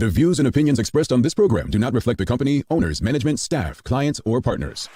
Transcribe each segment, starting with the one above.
The views and opinions expressed on this program do not reflect the company, owners, management, staff, clients, or partners.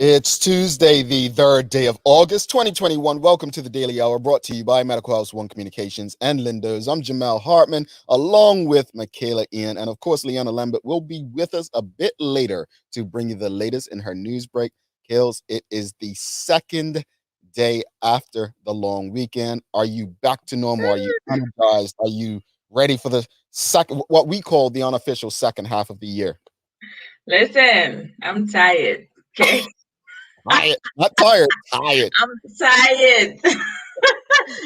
It's Tuesday, the 3rd day of August, 2021. Welcome to the Daily Hour, brought to you by Medical House One Communications and Lindo's. I'm Jamal Hartman, along with Michaela Ian, and of course, Leanna Lambert will be with us a bit later to bring you the latest in her news break. Kales, it is the second day after the long weekend. Are you back to normal? Are you energized? Are you ready for the second, what we call the unofficial second half of the year? Listen, I'm tired. Okay. Tired, not tired, tired. I'm tired.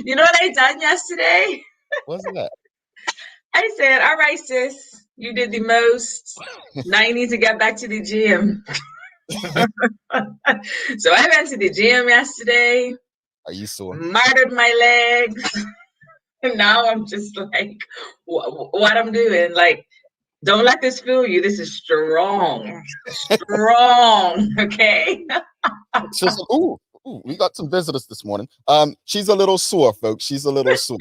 You know what I done yesterday? What's that? I said, all right, sis, you did the most. Now you need to get back to the gym. So I went to the gym yesterday. Are you sore? Murdered my legs. And now I'm just like, what I'm doing. Like, don't let this fool you. This is strong. Strong. Okay. Ooh, we got some visitors this morning. She's a little sore, folks. She's a little sore.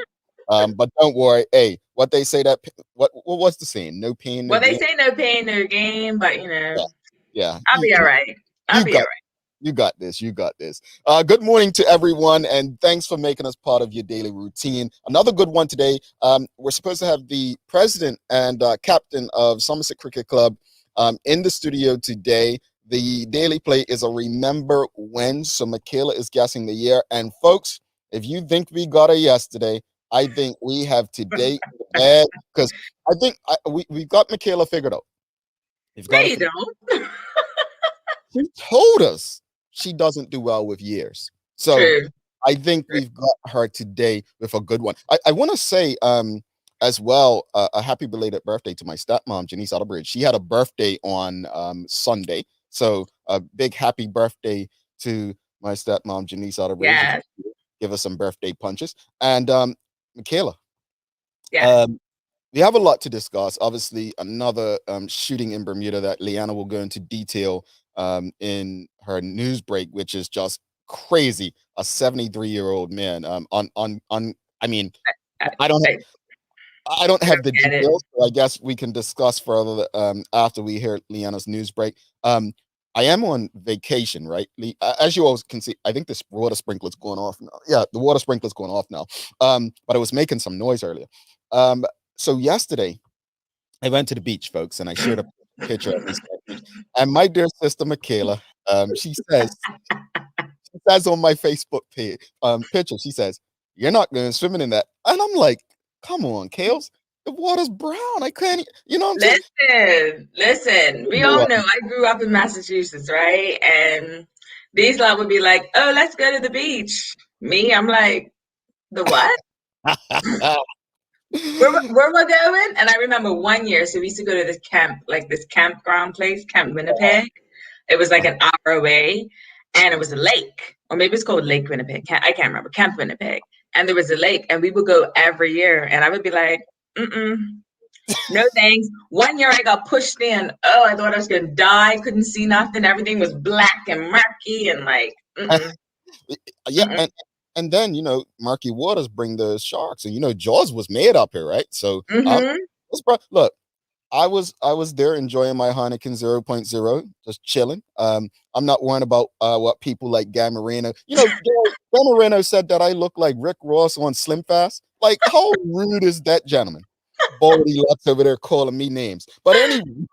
But don't worry. Hey, what they say that what was the saying? No pain, no Well, gain. they say no pain, no gain, but you know, yeah. I'll be all right. I'll be all right. You got this. You got this. Good morning to everyone, and thanks for making us part of your daily routine. Another good one today. We're supposed to have the president and captain of Somerset Cricket Club in the studio today. The daily play is a remember when, so Michaela is guessing the year. And folks, if you think we got her yesterday, I think we have today because I think we got Michaela figured out. You don't. She told us she doesn't do well with years. So True. I think we've got her today with a good one. I want to say as well, a happy belated birthday to my stepmom, Janice Otterbridge. She had a birthday on Sunday. So a big happy birthday to my stepmom, Janice Otterbridge. Yes. Give us some birthday punches. And Michaela, we have a lot to discuss. Obviously, another shooting in Bermuda that Leanna will go into detail in her news break, which is just crazy. A 73-year-old man I mean, I don't have the details, so I guess we can discuss further after we hear Leanna's news break. I am on vacation, right? As you all can see, I think this water sprinkler's going off now. Yeah, the water sprinkler's going off now. But it was making some noise earlier. So yesterday, I went to the beach, folks, and I shared a picture of this beach. And my dear sister Michaela, she says on my Facebook picture, she says, "You're not going swimming in that." And I'm like, "Come on, Kales, the water's brown. I can't, you know what I'm saying?" Listen. We all know I grew up in Massachusetts, right? And these lot would be like, "Oh, let's go to the beach." Me, I'm like, the what? Where we're going? And I remember one year, so we used to go to this camp, like this campground place, Camp Winnipeg. It was like an hour away, and it was a lake, or maybe it's called Lake Winnipeg. I can't remember. Camp Winnipeg, and there was a lake, and we would go every year, and I would be like, no thanks. One year I got pushed in. Oh, I thought I was gonna die. Couldn't see nothing. Everything was black and murky, and like, yeah. And then, murky waters bring the sharks, and Jaws was made up here, right? So look, I was there enjoying my Heineken 0.0, just chilling. I'm not worrying about what people like Guy Marino. Guy Marino said that I look like Rick Ross on Slim Fast. Like, how rude is that, gentleman? Baldy Lux over there calling me names. But anyway,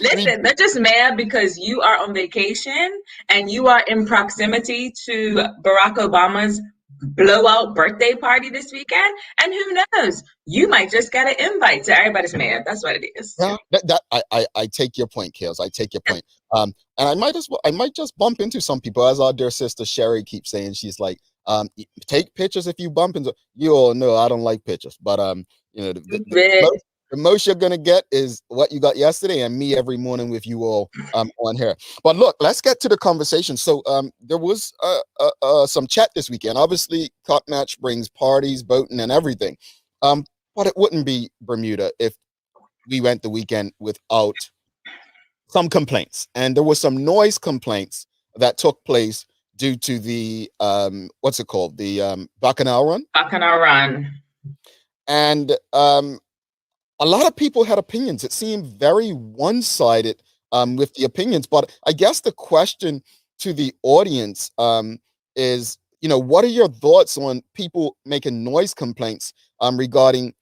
Listen, they're just mad because you are on vacation and you are in proximity to Barack Obama's blowout birthday party this weekend. And who knows? You might just get an invite. So everybody's mad. That's what it is. Yeah, I take your point, Kales. I take your point. And I might just bump into some people, as our dear sister Sherry keeps saying. She's like, take pictures if you bump into. You all know I don't like pictures, but the most you're gonna get is what you got yesterday, and me every morning with you all on here. But look, let's get to the conversation. So there was some chat this weekend. Obviously, Cup Match brings parties, boating, and everything. But it wouldn't be Bermuda if we went the weekend without some complaints, and there were some noise complaints that took place due to the what's it called, the Bacchanal Run. And a lot of people had opinions. It seemed very one-sided with the opinions. But I guess the question to the audience is, what are your thoughts on people making noise complaints regarding,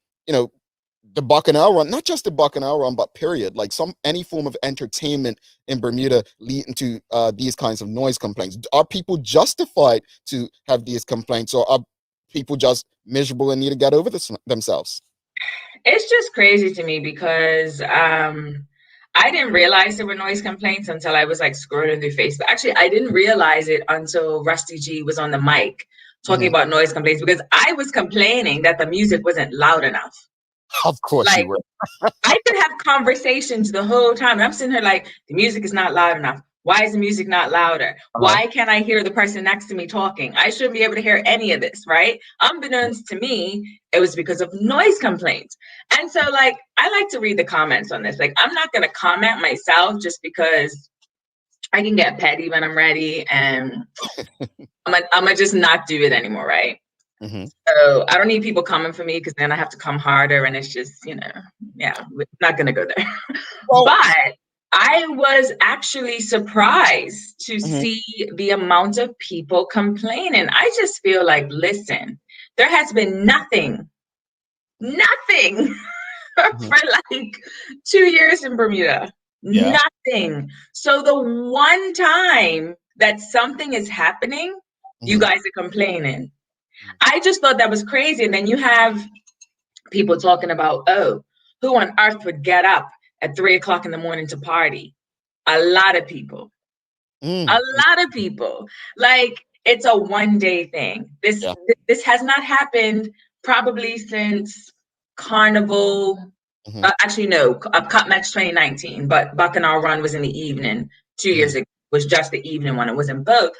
the Bacchanal Run, not just the Bacchanal Run, but period, like any form of entertainment in Bermuda leading to these kinds of noise complaints? Are people justified to have these complaints, or are people just miserable and need to get over themselves? It's just crazy to me because I didn't realize there were noise complaints until I was like scrolling through Facebook. Actually, I didn't realize it until Rusty G was on the mic talking about noise complaints, because I was complaining that the music wasn't loud enough. Of course you were. I could have conversations the whole time, and I'm sitting here like, the music is not loud enough. Why is the music not louder? Why can't I hear the person next to me talking? I shouldn't be able to hear any of this, right? Unbeknownst to me, it was because of noise complaints. And so, like, I like to read the comments on this. Like, I'm not going to comment myself just because I can get petty when I'm ready, and I'm gonna just not do it anymore, right? So I don't need people coming for me, because then I have to come harder, and it's just, we're not gonna go there. But I was actually surprised to see the amount of people complaining. I just feel like, listen, there has been nothing for like 2 years in Bermuda. Yeah. Nothing. So the one time that something is happening, you guys are complaining. I just thought that was crazy. And then you have people talking about, who on earth would get up at 3 o'clock in the morning to party? A lot of people. A lot of people. Like, it's a one-day thing. This has not happened probably since Carnival. Actually, no, Cup Match 2019, but Bacchanal Run was in the evening 2 years ago. It was just the evening one. It wasn't both.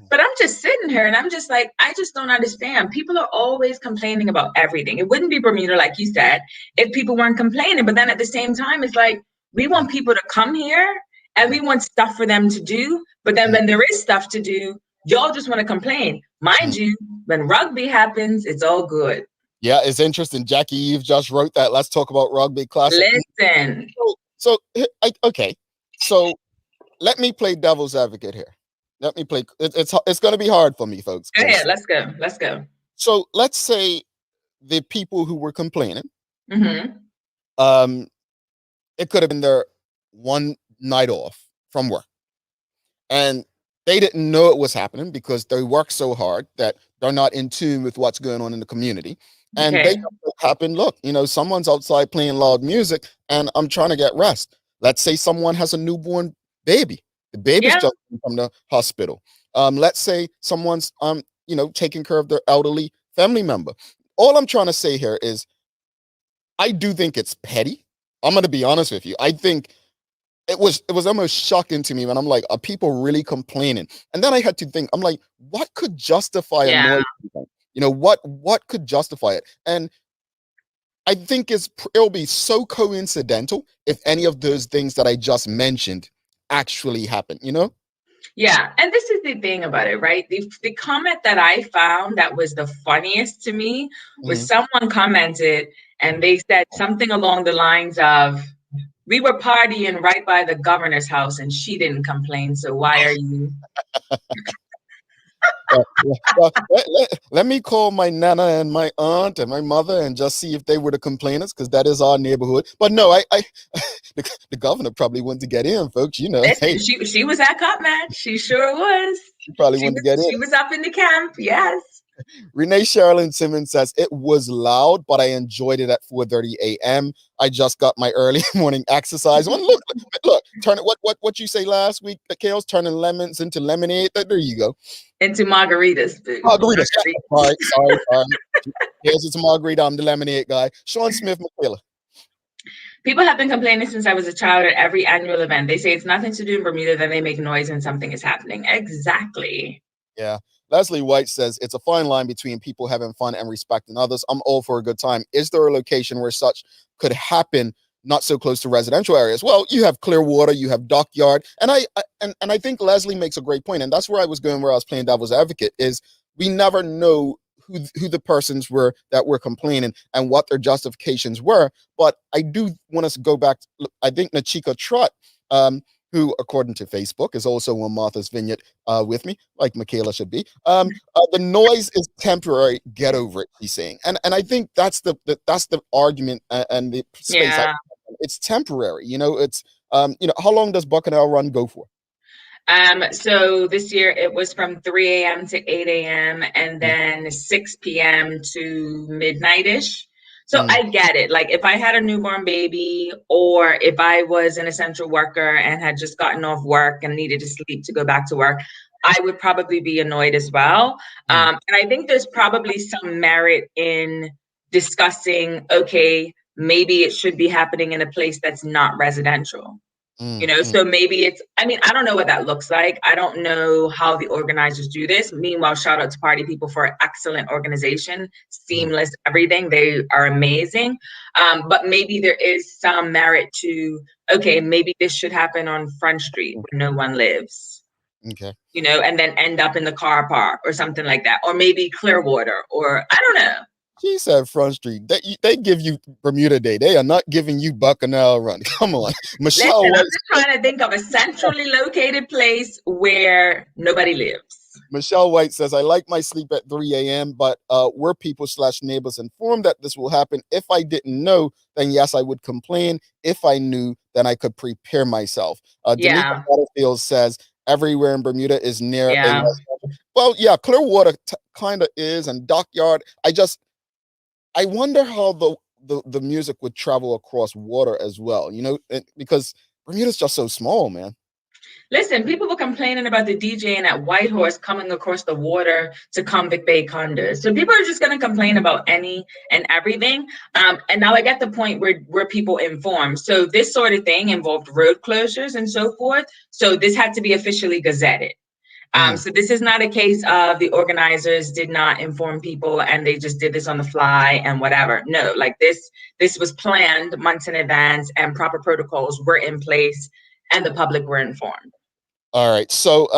But I'm just sitting here and I'm just like, I just don't understand. People are always complaining about everything. It wouldn't be Bermuda, like you said, if people weren't complaining. But then at the same time, it's like, we want people to come here and we want stuff for them to do. But then when there is stuff to do, y'all just want to complain. Mind you, when rugby happens, it's all good. Yeah, it's interesting. Jackie Eve just wrote that. Let's talk about rugby classic. Listen. Okay. So let me play devil's advocate here. Let me play. It's going to be hard for me, folks. Go ahead. Let's go. So let's say the people who were complaining, it could have been their one night off from work, and they didn't know it was happening because they work so hard that they're not in tune with what's going on in the community. And they happen. Look, someone's outside playing loud music, and I'm trying to get rest. Let's say someone has a newborn baby. The baby's just from the hospital. Let's say someone's taking care of their elderly family member. All I'm trying to say here is, I do think it's petty. I'm going to be honest with you. I think it was almost shocking to me when I'm like, are people really complaining? And then I had to think, I'm like, what could justify a noise complaint? What could justify it? And I think it'll be so coincidental if any of those things that I just mentioned actually happen, Yeah, and this is the thing about it, right? The comment that I found that was the funniest to me was someone commented and they said something along the lines of, we were partying right by the governor's house and she didn't complain, so why are you? Let me call my nana and my aunt and my mother and just see if they were the complainants, because that is our neighborhood. But no, the governor probably wanted to get in, folks. You know, Listen, hey, she was at Cop Match. She sure was. she probably wanted to get in. She was up in the camp. Yes. Renee Sherilyn Simmons says it was loud, but I enjoyed it at 4:30 a.m. I just got my early morning exercise. Well, look, turn it. What you say last week, Kales? Turning lemons into lemonade. There you go. Into margaritas. Margaritas. Sorry. Kales, it's a margarita. I'm the lemonade guy. Sean Smith, Michaela. People have been complaining since I was a child at every annual event. They say it's nothing to do in Bermuda, then they make noise and something is happening. Exactly. Yeah. Leslie White says it's a fine line between people having fun and respecting others. I'm all for a good time. Is there a location where such could happen, not so close to residential areas? Well, you have Clearwater, you have Dockyard, and I think Leslie makes a great point, and that's where I was going, where I was playing devil's advocate, is we never know who the persons were that were complaining and what their justifications were. But I do want us to go back. I think Nachika Trott, who, according to Facebook, is also on Martha's Vineyard with me, like Michaela should be. The noise is temporary. Get over it, he's saying, and I think that's the argument and the space. Yeah. It's temporary. You know, it's how long does Buccanal Run go for? So this year it was from 3 a.m. to 8 a.m. and then 6 p.m. to midnight-ish. So I get it. Like if I had a newborn baby, or if I was an essential worker and had just gotten off work and needed to sleep to go back to work, I would probably be annoyed as well. And I think there's probably some merit in discussing, okay, maybe it should be happening in a place that's not residential. So maybe I don't know what that looks like. I don't know how the organizers do this. Meanwhile, shout out to Party People for an excellent organization, seamless, everything. They are amazing. But maybe there is some merit to, okay, maybe this should happen on Front Street where no one lives. Okay. And then end up in the car park or something like that. Or maybe Clearwater, or I don't know. She said Front Street. They give you Bermuda Day. They are not giving you Buccanal Run. Come on. Michelle Listen, White, I'm just trying to think of a centrally located place where nobody lives. Michelle White says, I like my sleep at 3 a.m., but were people/neighbors informed that this will happen? If I didn't know, then yes, I would complain. If I knew, then I could prepare myself. Yeah. Danica Battlefield says, everywhere in Bermuda is near Yeah. Well, yeah, Clearwater kind of is, and Dockyard. I wonder how the music would travel across water as well, because Bermuda's just so small, man. Listen, people were complaining about the DJing at Whitehorse coming across the water to Convict Bay Condos. So people are just going to complain about any and everything. And now I get the point where people inform. So this sort of thing involved road closures and so forth. So this had to be officially gazetted. So this is not a case of the organizers did not inform people and they just did this on the fly and whatever. No, like this was planned months in advance and proper protocols were in place and the public were informed. All right. So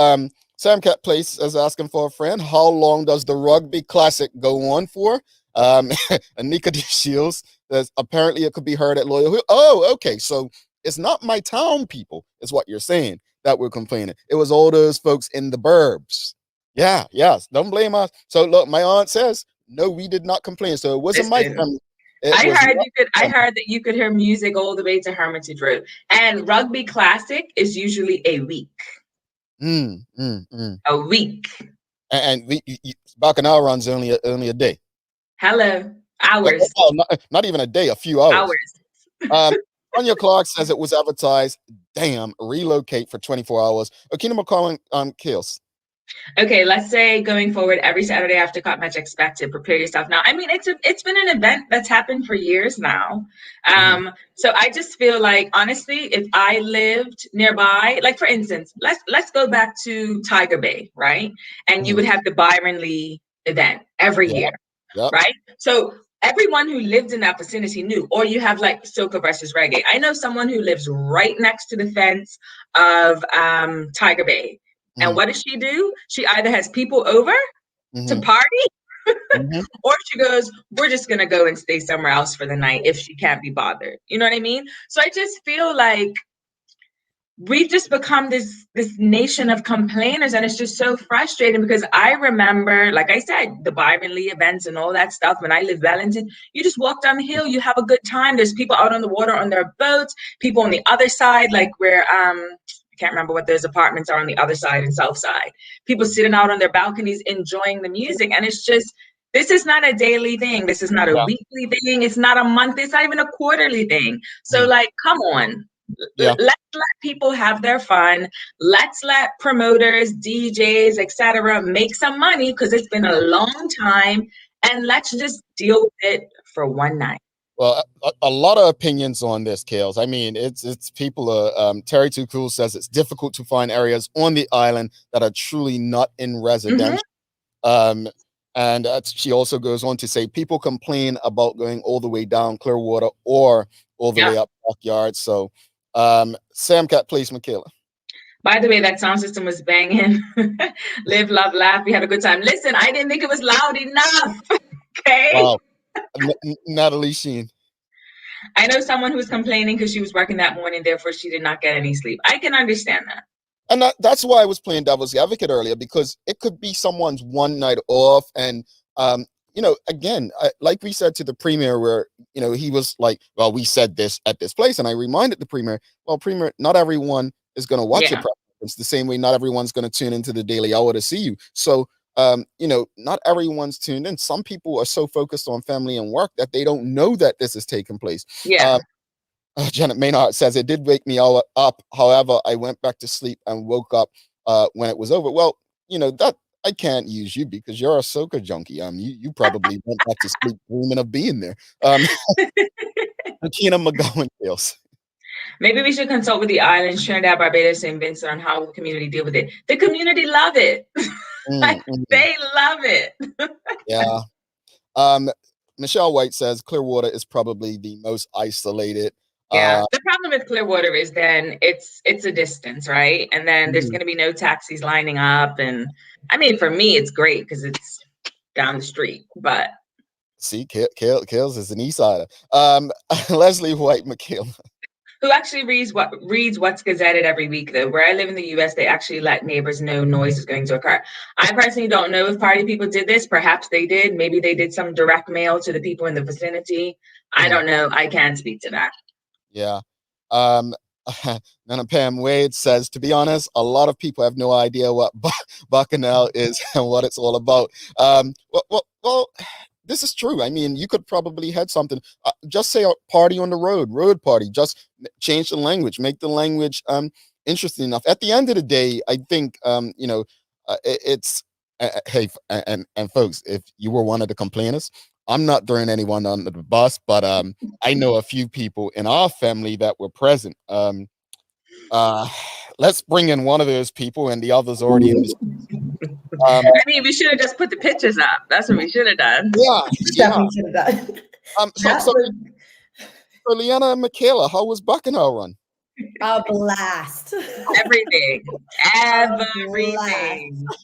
Sam Cat Place is asking for a friend. How long does the Rugby Classic go on for? Anika D. Shields says apparently it could be heard at Loyal Hill. Oh, okay. So it's not my town people, is what you're saying, that were complaining. It was all those folks in the burbs. Yeah, yes. Don't blame us. So look, my aunt says, no, we did not complain. So it wasn't my family. I heard that you could hear music all the way to Hermitage Road. And Rugby Classic is usually a week. A week. And Bacchanal runs only a day. Hello. Hours. Not even a day, a few hours. Tanya Clark says it was advertised. Damn, relocate for 24 hours. Akina McCollum kills. Okay, let's say going forward every Saturday after Cop Match expected. Prepare yourself now. I mean, it's been an event that's happened for years now. So I just feel like, honestly, if I lived nearby, like for instance, let's go back to Tiger Bay, right? And you would have the Byron Lee event every year, right? So everyone who lived in that vicinity knew. Or you have like Soca versus Reggae. I know someone who lives right next to the fence of Tiger Bay. And what does she do? She either has people over to party, or she goes, we're just going to go and stay somewhere else for the night if she can't be bothered. You know what I mean? So I just feel like we've just become this nation of complainers, and it's just so frustrating because I remember, like I said, the Byron Lee events and all that stuff. When I lived Wellington, you just walk down the hill, you have a good time. There's people out on the water on their boats, people on the other side, like where I can't remember what those apartments are on the other side and south side. People sitting out on their balconies enjoying the music, and it's just, this is not a daily thing. This is not a weekly thing. It's not a month. It's not even a quarterly thing. So like, come on. Let's let people have their fun. Let's let promoters, DJs, etc. make some money because it's been a long time, and let's just deal with it for one night. Well, a lot of opinions on this, Kales. I mean, it's people. Terry Too Cool says it's difficult to find areas on the island that are truly not in residential. And she also goes on to say people complain about going all the way down Clearwater or all the way up Backyard. So, Sam Cat, please, Michaela. By the way, that sound system was banging. Live, love, laugh. We had a good time. Listen, I didn't think it was loud enough. Okay. Wow. Natalie Sheen. I know someone who was complaining because she was working that morning, therefore she did not get any sleep. I can understand that. And that's why I was playing devil's advocate earlier, because it could be someone's one night off. And, you know, again, like we said to the premier, where, you know, he was like, well, we said this at this place. And I reminded the premier, well, premier, not everyone is going to watch your preference the same way. Not everyone's going to tune into the Daily Hour to see you. So, you know, not everyone's tuned in. Some people are so focused on family and work that they don't know that this is taking place. Janet Maynard says, it did wake me all up. However, I went back to sleep and woke up when it was over. Well, you know, that I can't use you because you're a soca junkie. You probably went back to sleep dreaming of being there. Tina McGowan feels. Maybe we should consult with the islands, Trinidad, Barbados, and Vincent on how the community deal with it. The community love it. They love it. Michelle White says Clearwater is probably the most isolated. The problem with Clearwater is then it's a distance, right? And then there's going to be no taxis lining up. And I mean, for me, it's great because it's down the street. But see, Kales is an East Sider. Leslie White, Michaela, who actually reads what's gazetted every week, though. Where I live in the US, they actually let neighbors know noise is going to occur. I personally don't know if party people did this. Perhaps they did. Maybe they did some direct mail to the people in the vicinity. I don't know. I can't speak to that. Yeah. Nana Pam Wade says, to be honest, a lot of people have no idea what Bacchanal is and what it's all about. Well, this is true. I mean, you could probably had something. Just say a party on the road party. Just change the language, make the language interesting enough. At the end of the day, I think you know, it's hey, and folks, if you were one of the complainers, I'm not throwing anyone under the bus, but I know a few people in our family that were present. Let's bring in one of those people, and the others already in this. I mean, we should have just put the pictures up. That's what we should have done. So Leanna and Michaela, how was Bacchanal run? A blast. Everything.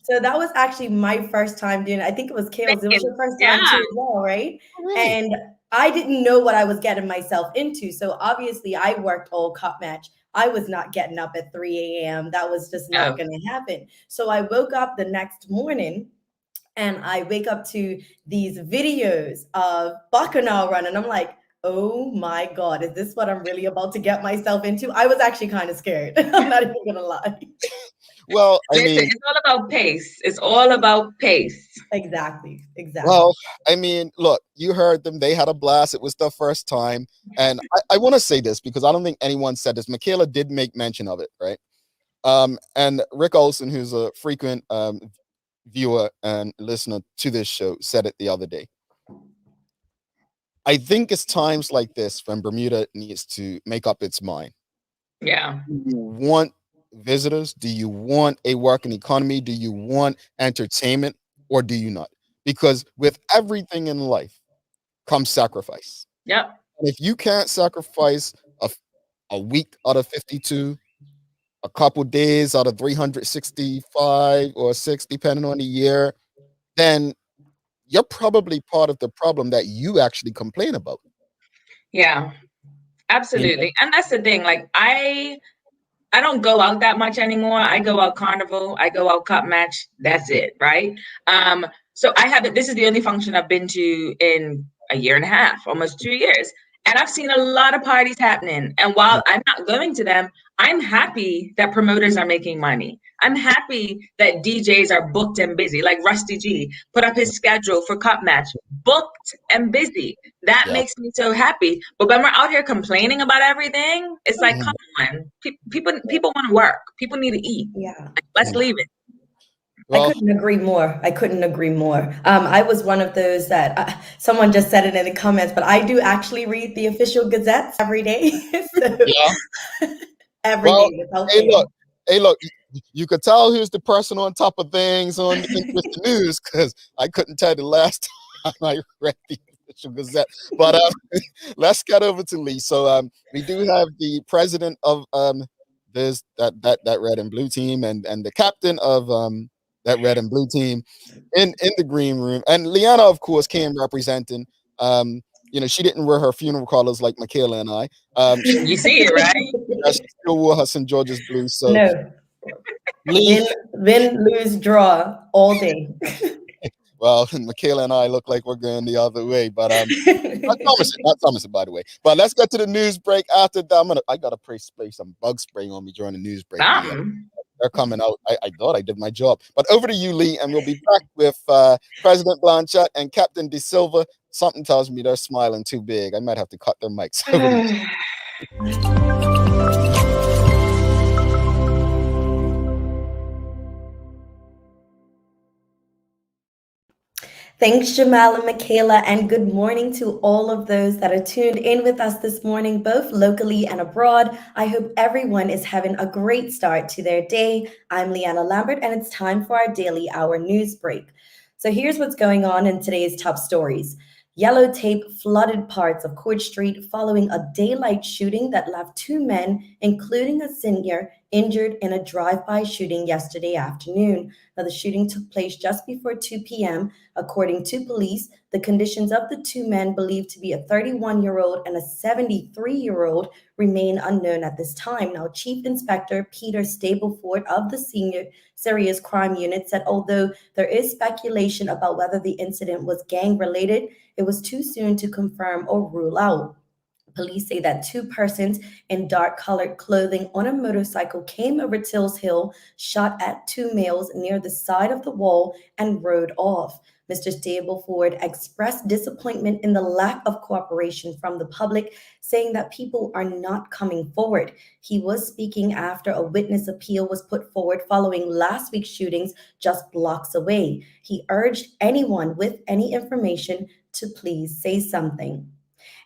So that was actually my first time doing it. I think it was Kayla's. It was your first time too as well, right? Really? And I didn't know what I was getting myself into. So obviously I worked all cup match. I was not getting up at 3 a.m. That was just not going to happen. So I woke up the next morning and I wake up to these videos of Bacchanal run. And I'm like, oh my God, is this what I'm really about to get myself into? I was actually kind of scared. I'm not even gonna lie. Well, I mean, it's all about pace. It's all about pace. Exactly. Well, I mean, look, you heard them. They had a blast. It was their first time. And I want to say this because I don't think anyone said this. Michaela did make mention of it, right? And Rick Olson, who's a frequent viewer and listener to this show, said it the other day. I think it's times like this when Bermuda needs to make up its mind. Yeah. Do you want visitors? Do you want a working economy? Do you want entertainment, or do you not? Because with everything in life comes sacrifice. Yep. And if you can't sacrifice a week out of 52, a couple days out of 365 or 6, depending on the year, then you're probably part of the problem that you actually complain about. Yeah, absolutely. And that's the thing. Like I don't go out that much anymore. I go out carnival, I go out cup match. That's it, right? So I haven't. This is the only function I've been to in a year and a half, almost 2 years, and I've seen a lot of parties happening. And while I'm not going to them, I'm happy that promoters are making money. I'm happy that DJs are booked and busy. Like Rusty G put up his schedule for cup match, booked and busy. That makes me so happy. But when we're out here complaining about everything, it's like, come on, people want to work. People need to eat. Yeah, Let's leave it. Well, I couldn't agree more. I was one of those that someone just said it in the comments, but I do actually read the official gazettes every day. So, every day. Hey, look, you could tell who's the person on top of things with the news, because I couldn't tell the last time I read the official gazette. But let's get over to Lee. So we do have the president of this that red and blue team and the captain of that red and blue team in the green room. And Leanna, of course, came representing. She didn't wear her funeral colors like Michaela and I. You see it, right? She still wore her St. George's blue. So no. Win, lose, draw all day. Well, Michaela and I look like we're going the other way, but not Somerset, by the way. But let's get to the news break. After that, I gotta spray some bug spray on me during the news break. They're coming out. I thought I did my job. But over to you, Lee, and we'll be back with President Blanchette and Captain DeSilva. Something tells me they're smiling too big. I might have to cut their mics. Over to you. Thanks, Jamal and Michaela, and good morning to all of those that are tuned in with us this morning, both locally and abroad. I hope everyone is having a great start to their day. I'm Leanna Lambert, and it's time for our daily hour news break. So here's what's going on in today's top stories. Yellow tape flooded parts of Court Street following a daylight shooting that left 2 men, including a senior, injured in a drive-by shooting yesterday afternoon. Now, the shooting took place just before 2 p.m. According to police, the conditions of the 2 men, believed to be a 31-year-old and a 73-year-old, remain unknown at this time. Now, Chief Inspector Peter Stableford of the Senior Serious Crime Unit said although there is speculation about whether the incident was gang-related, it was too soon to confirm or rule out. Police say that 2 persons in dark-colored clothing on a motorcycle came over Tills Hill, shot at 2 males near the side of the wall, and rode off. Mr. Stableford expressed disappointment in the lack of cooperation from the public, saying that people are not coming forward. He was speaking after a witness appeal was put forward following last week's shootings just blocks away. He urged anyone with any information to please say something.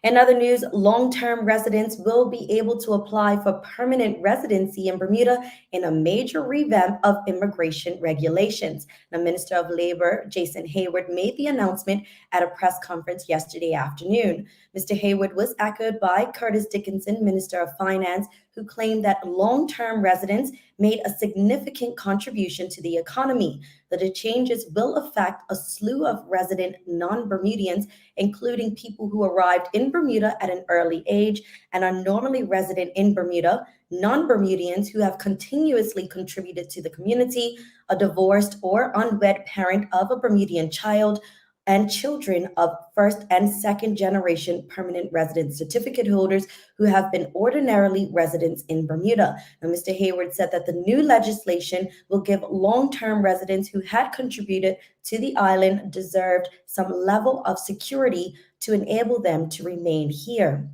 In other news, long-term residents will be able to apply for permanent residency in Bermuda in a major revamp of immigration regulations. The Minister of Labor, Jason Hayward, made the announcement at a press conference yesterday afternoon. Mr. Hayward was echoed by Curtis Dickinson, Minister of Finance, who claimed that long-term residents made a significant contribution to the economy, that the changes will affect a slew of resident non-Bermudians, including people who arrived in Bermuda at an early age and are normally resident in Bermuda, non-Bermudians who have continuously contributed to the community, a divorced or unwed parent of a Bermudian child, and children of first and second generation permanent resident certificate holders who have been ordinarily residents in Bermuda. And Mr. Hayward said that the new legislation will give long-term residents who had contributed to the island deserved some level of security to enable them to remain here.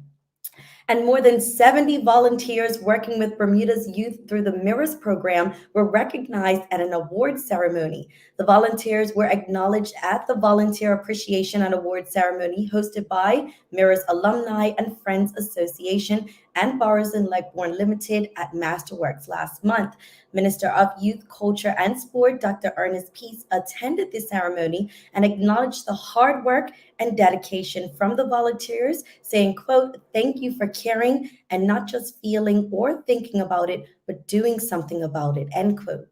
And more than 70 volunteers working with Bermuda's youth through the Mirrors program were recognized at an award ceremony. The volunteers were acknowledged at the Volunteer Appreciation and Award Ceremony hosted by Mirrors Alumni and Friends Association and Borrows and Legborn Limited at Masterworks last month. Minister of Youth, Culture, and Sport, Dr. Ernest Peace, attended the ceremony and acknowledged the hard work and dedication from the volunteers, saying, quote, "Thank you for caring and not just feeling or thinking about it, but doing something about it," end quote.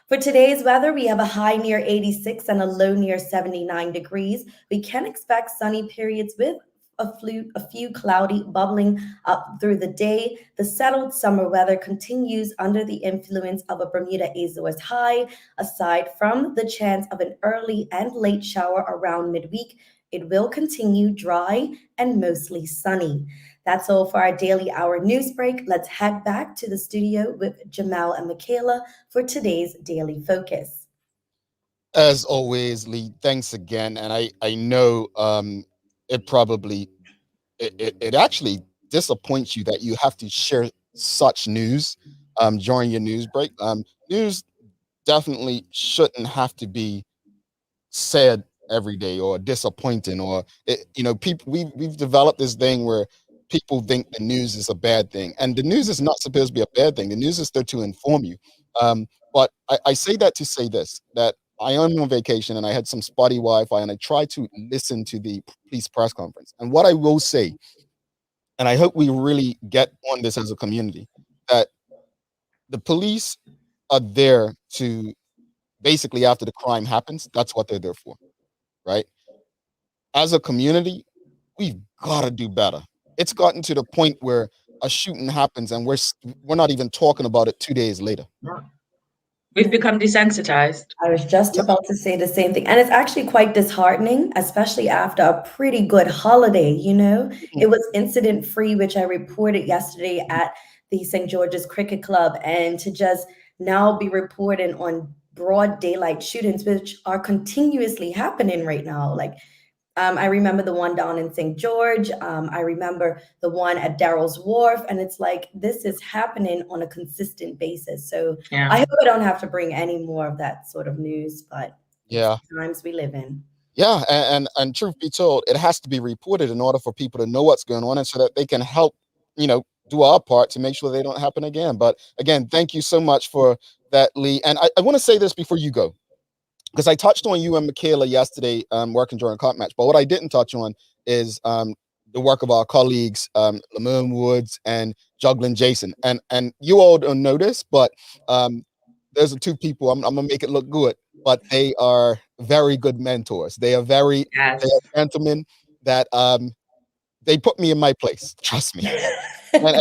For today's weather, we have a high near 86 and a low near 79 degrees. We can expect sunny periods with a few cloudy, bubbling up through the day. The settled summer weather continues under the influence of a Bermuda Azores high. Aside from the chance of an early and late shower around midweek, it will continue dry and mostly sunny. That's all for our daily hour news break. Let's head back to the studio with Jamal and Michaela for today's daily focus. As always, Lee, thanks again. And I know it actually disappoints you that you have to share such news during your news break. News definitely shouldn't have to be said every day or disappointing, or people. We've developed this thing where people think the news is a bad thing, and the news is not supposed to be a bad thing. The news is there to inform you. But I say that to say this, that I am on vacation and I had some spotty Wi-Fi and I tried to listen to the police press conference. And what I will say, and I hope we really get on this as a community, that the police are there to basically, after the crime happens, that's what they're there for, right? As a community, we've got to do better. It's gotten to the point where a shooting happens and we're not even talking about it 2 days later. We've become desensitized. I was just about to say the same thing. And it's actually quite disheartening, especially after a pretty good holiday, It was incident free, which I reported yesterday at the St. George's Cricket Club. And to just now be reporting on broad daylight shootings, which are continuously happening right now. Like, I remember the one down in St. George. I remember the one at Darrell's Wharf. And it's like, this is happening on a consistent basis. So I hope I don't have to bring any more of that sort of news, but it's the times we live in. Yeah. And truth be told, it has to be reported in order for people to know what's going on and so that they can help, do our part to make sure they don't happen again. But again, thank you so much for that, Lee. And I want to say this before you go, because I touched on you and Michaela yesterday working during a cop match. But what I didn't touch on is the work of our colleagues, Lamone Woods and Juggling Jason. And you all don't know this, but there's two people, I'm going to make it look good, but they are very good mentors. They are they are gentlemen that they put me in my place. Trust me. And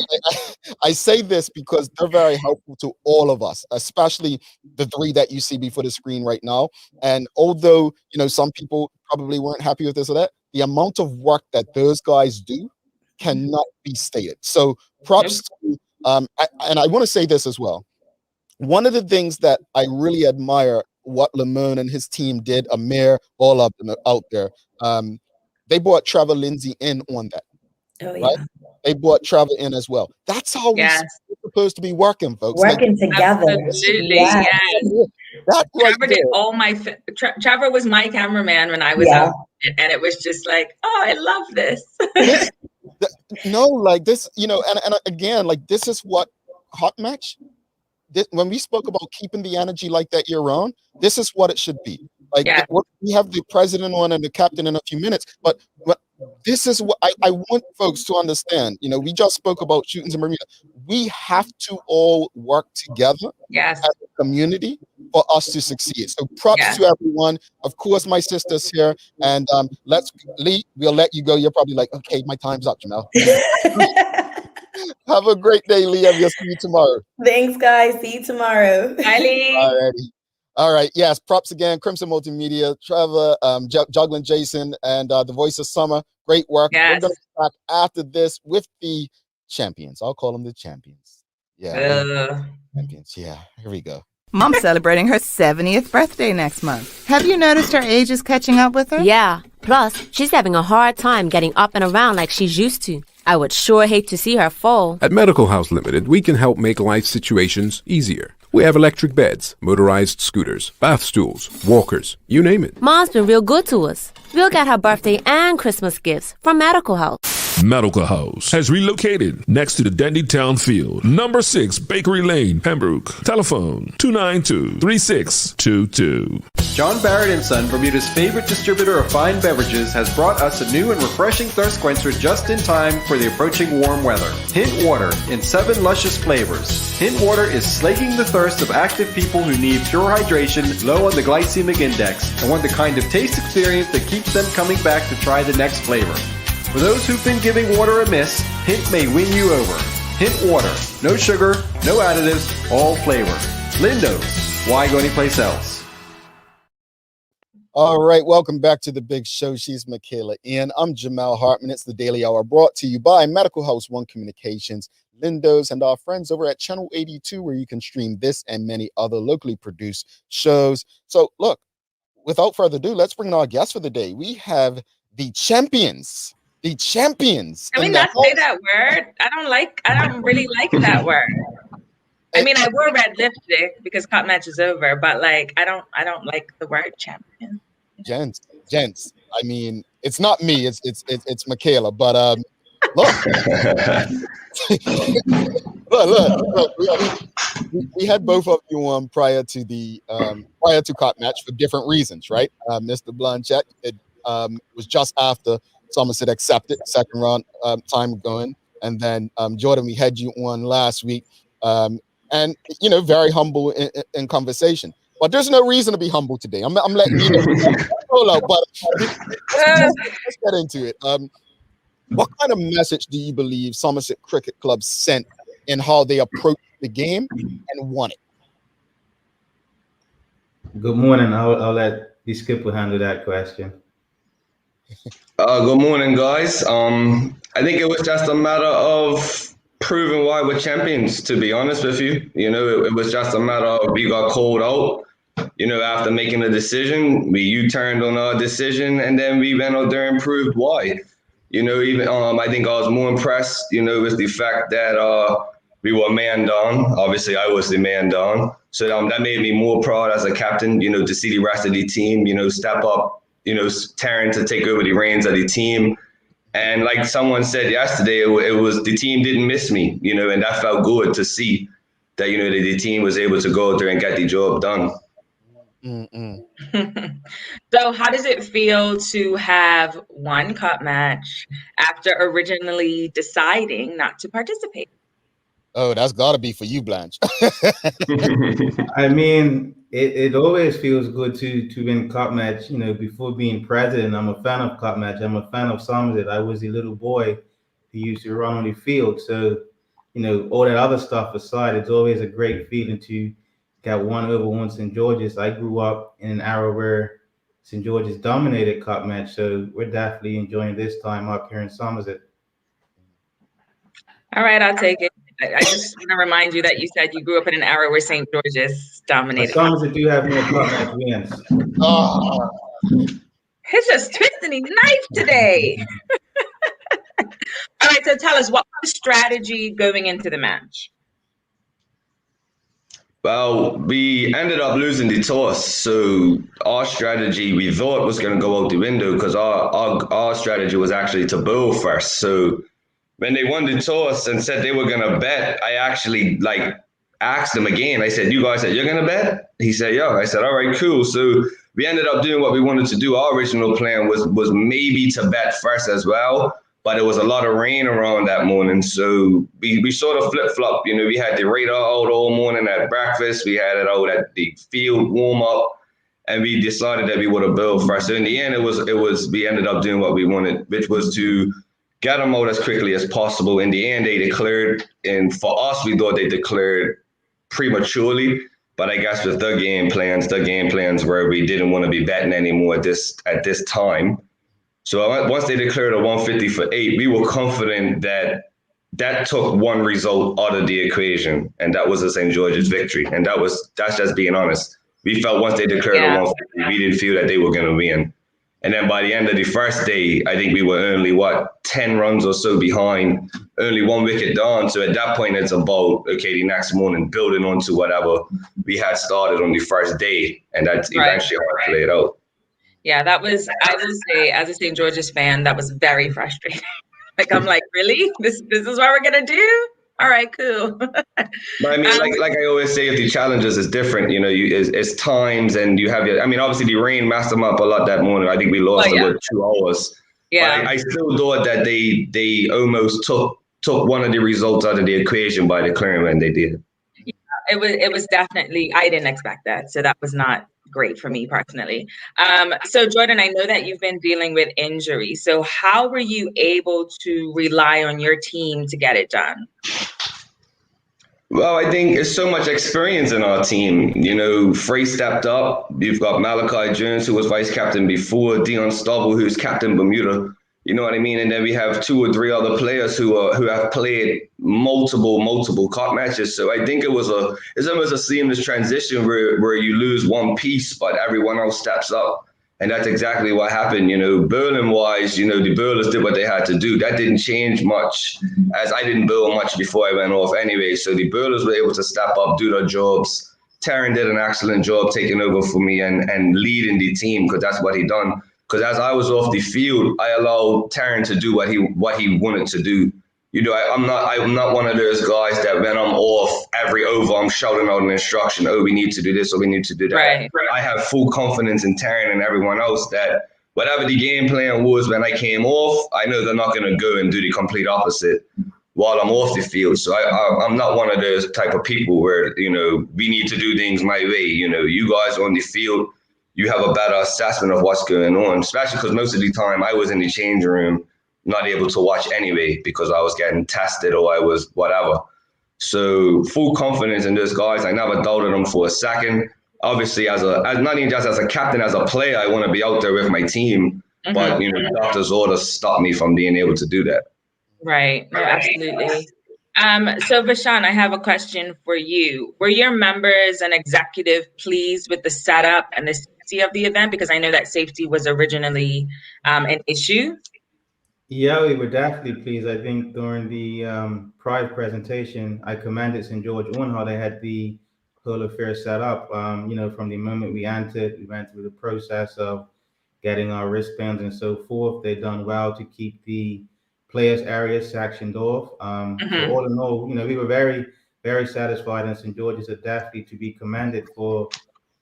I say this because they're very helpful to all of us, especially the three that you see before the screen right now. And although, some people probably weren't happy with this or that, the amount of work that those guys do cannot be stated. So props to, and I want to say this as well. One of the things that I really admire what Lamone and his team did, Amir, all of them out there, they brought Trevor Lindsay in on that. Oh, yeah. Right? They brought Trevor in as well. That's how we're supposed to be working, folks. Working together. Absolutely. Yes. That Trevor did all my. Trevor was my cameraman when I was out, and it was just like, oh, I love this. No, like this, and again, like this is what hot match. When we spoke about keeping the energy like that year round, this is what it should be. Like we have the president on and the captain in a few minutes, but this is what I want folks to understand. We just spoke about shootings in Bermuda. We have to all work together as a community for us to succeed. So props to everyone. Of course, my sister's here, and Lee, we'll let you go. You're probably like, okay, my time's up, Jamal. Have a great day, Lee. I'll see you tomorrow. Thanks, guys. See you tomorrow. Bye, Lee. Alrighty. All right. Yes. Props again. Crimson Multimedia, Trevor, Juggling Jason, and the Voice of Summer. Great work. Yes. We're going to be back after this with the champions. I'll call them the champions. Yeah. Champions. Yeah. Here we go. Mom's celebrating her 70th birthday next month. Have you noticed her age is catching up with her? Yeah. Plus, she's having a hard time getting up and around like she's used to. I would sure hate to see her fall. At Medical House Limited, we can help make life situations easier. We have electric beds, motorized scooters, bath stools, walkers, you name it. Mom's been real good to us. We'll get her birthday and Christmas gifts from Medical House. Medical House has relocated next to the Dendy Town Field, number 6 Bakery Lane, Pembroke. Telephone 292-3622. John Barrett & Son, Bermuda's favorite distributor of fine beverages, has brought us a new and refreshing thirst quencher just in time for the approaching warm weather. Hint Water in 7 luscious flavors. Hint Water is slaking the thirst of active people who need pure hydration, low on the glycemic index, and want the kind of taste experience that keeps them coming back to try the next flavor. For those who've been giving water a miss, Hint may win you over. Hint water. No sugar, no additives, all flavor. Lindo's. Why go anyplace else? All right, welcome back to the big show. She's Michaela Ian. I'm Jamal Hartman. It's the Daily Hour brought to you by Medical House One Communications, Lindo's, and our friends over at Channel 82, where you can stream this and many other locally produced shows. So look, without further ado, let's bring in our guest for the day. We have the champions. The champions. Can we not say that word? I don't really like that word. I mean, I wore red lipstick because Cup match is over, but like I don't like the word champion. Gents. I mean, it's not me, it's Michaela, but look. look, we had both of you on prior to Cup match for different reasons, right? Mr. Blanchette, it was just after Somerset accepted second round time going, and then Jordan, we had you on last week. And very humble in conversation. But there's no reason to be humble today. I'm letting you know. But let's get into it. What kind of message do you believe Somerset Cricket Club sent in how they approached the game and won it? Good morning. I'll let the skipper handle that question. Good morning, guys. I think it was just a matter of proving why we're champions, to be honest with you. It was just a matter of we got called out, after making a decision. We U-turned on our decision, and then we went out there and proved why. I think I was more impressed, with the fact that we were man down. Obviously, I was the man down. So that made me more proud as a captain, to see the rest of the team, step up, tearing to take over the reins of the team. And like someone said yesterday, it was the team didn't miss me, and that felt good to see that, that the team was able to go out there and get the job done. So how does it feel to have one Cup match after originally deciding not to participate? Oh, that's got to be for you, Blanche. I mean, it always feels good to win Cup match. Before being president, I'm a fan of Cup match. I'm a fan of Somerset. I was a little boy who used to run on the field. So, all that other stuff aside, it's always a great feeling to get one over on St. George's. I grew up in an era where St. George's dominated Cup match. So we're definitely enjoying this time up here in Somerset. All right, I'll take it. I just want to remind you that you said you grew up in an era where St. George's dominated. Somerset do have more Cup match wins. Oh. It's just twisting his knife today. All right, so tell us, what was the strategy going into the match? Well, we ended up losing the toss, so our strategy we thought was going to go out the window because our strategy was actually to bowl first. So when they won the toss and said they were going to bet, I actually asked them again. I said, "You guys said you're going to bet?" He said, "Yeah." I said, "All right, cool." So we ended up doing what we wanted to do. Our original plan was maybe to bet first as well, but it was a lot of rain around that morning. So we sort of flip-flop. We had the radar out all morning at breakfast. We had it out at the field warm-up, and we decided that we would have bowled first. So in the end, we ended up doing what we wanted, which was to get them out as quickly as possible. In the end, they declared, and for us, we thought they declared prematurely. But I guess with the game plans were we didn't want to be betting anymore at this time. So once they declared a 150 for 8, we were confident that took one result out of the equation, and that was the St. George's victory. And that's just being honest. We felt once they declared a 150, we didn't feel that they were going to win. And then by the end of the first day, I think we were only 10 runs or so behind, only 1 wicket down. So at that point, it's about the next morning building onto whatever we had started on the first day, and that's eventually how it played out. Yeah, I will say, as a St. George's fan, that was very frustrating. I'm like, really? This is what we're gonna do? All right, cool. But I mean, like I always say, if the challenges is different, it's times, and you have obviously the rain messed them up a lot that morning. I think we lost about 2 hours. Yeah, but I still thought that they almost took one of the results out of the equation by declaring when they did. Yeah, it was definitely. I didn't expect that, so that was not great for me personally. So Jordan, I know that you've been dealing with injury. So how were you able to rely on your team to get it done? Well, I think it's so much experience in our team. You know, Frey stepped up. You've got Malachi Jones, who was vice captain before, Dion Stubble, who's captain Bermuda. You know what I mean? And then we have 2 or 3 other players who have played multiple cup matches. So I think it's almost a seamless transition where you lose one piece, but everyone else steps up. And that's exactly what happened. You know, bowling-wise, you know, the bowlers did what they had to do. That didn't change much, as I didn't bowl much before I went off anyway. So the bowlers were able to step up, do their jobs. Taryn did an excellent job taking over for me and leading the team, because that's what he done. Because as I was off the field, I allowed Taryn to do what he wanted to do. You know, I'm not one of those guys that when I'm off every over, I'm shouting out an instruction. Oh, we need to do this or we need to do that. Right. I have full confidence in Taryn and everyone else that whatever the game plan was when I came off, I know they're not going to go and do the complete opposite while I'm off the field. So I'm not one of those type of people where, you know, we need to do things my way. You know, you guys on the field, you have a better assessment of what's going on, especially because most of the time I was in the change room, not able to watch anyway because I was getting tested or I was whatever. So full confidence in those guys. I never doubted them for a second. Obviously, as not even just as a captain, as a player, I want to be out there with my team. Mm-hmm. But, you know, the doctor's orders stopped me from being able to do that. Right. No, absolutely. So Vashun, I have a question for you. Were your members and executive pleased with the setup and the safety of the event? Because I know that safety was originally an issue. Yeah, we were definitely pleased. I think during the prize presentation, I commended St. George on how they had the whole affair set up. You know, from the moment we entered, we went through the process of getting our wristbands and so forth. They've done well to keep the players area sectioned off. So all in all, you know, we were very, very satisfied, and St. George's are definitely to be commended for